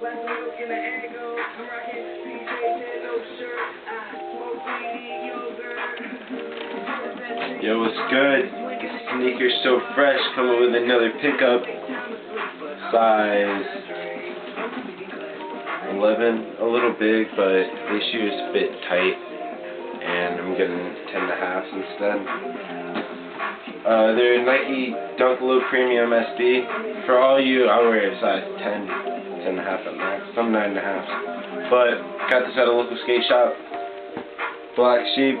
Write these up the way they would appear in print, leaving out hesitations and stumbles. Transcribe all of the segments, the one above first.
Yo, what's good? This sneaker's so fresh, coming with another pickup. Size 11, a little big, but these shoes fit tight, and I'm getting 10.5s instead. They're Nike Dunk Low Premium SB. For all you, I wear a size 10, 10.5 at max, some 9.5s. But got this at a local skate shop. Black Sheep,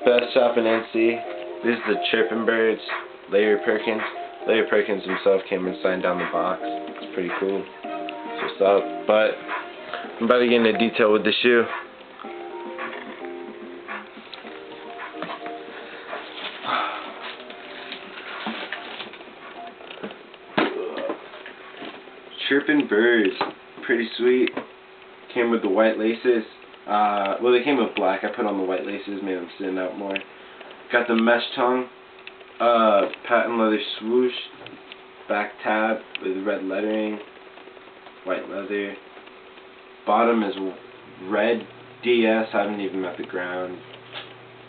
best shop in NC. This is the Chirping Birds, Larry Perkins. Larry Perkins himself came and signed down the box. It's pretty cool. That's what's up. But I'm about to get into detail with the shoe. Chirping Birds, pretty sweet. Came with the white laces. Well, they came with black. I put on the white laces, made them stand out more. Got the mesh tongue, patent leather swoosh, back tab with red lettering, white leather. Bottom is red DS, haven't even met the ground.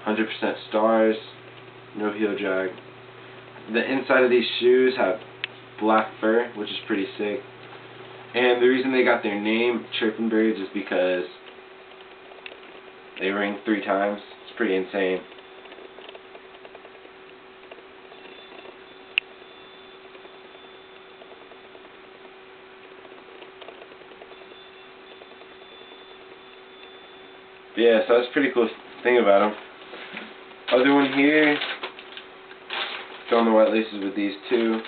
100% stars, no heel drag. The inside of these shoes have black fur, which is pretty sick. And the reason they got their name, Chirping Birds, is because they ring 3 times. It's pretty insane. Yeah, so that's a pretty cool thing about them. Other one here, going the white laces with these two.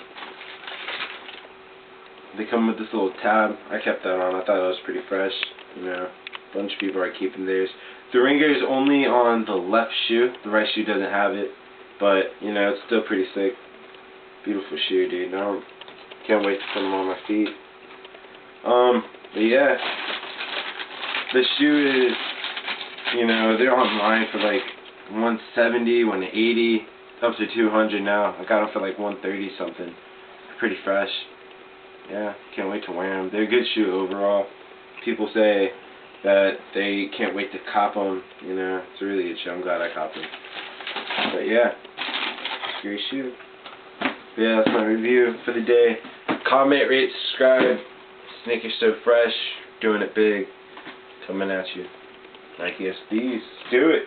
They come with this little tab. I kept that on. I thought it was pretty fresh. You know, a bunch of people are keeping theirs. The ringer is only on the left shoe. The right shoe doesn't have it, but you know, it's still pretty sick. Beautiful shoe, dude. I can't wait to put them on my feet. But yeah, the shoe is, you know, they're online for like 170, 180, up to 200 now. I got them for like 130 something. Pretty fresh. Yeah, can't wait to wear them. They're a good shoe overall. People say that they can't wait to cop them. You know, it's a really good shoe. I'm glad I copped them. But yeah, it's a great shoe. But yeah, that's my review for the day. Comment, rate, subscribe. Sneaker's so fresh, doing it big, coming at you. Nike SBs, do it.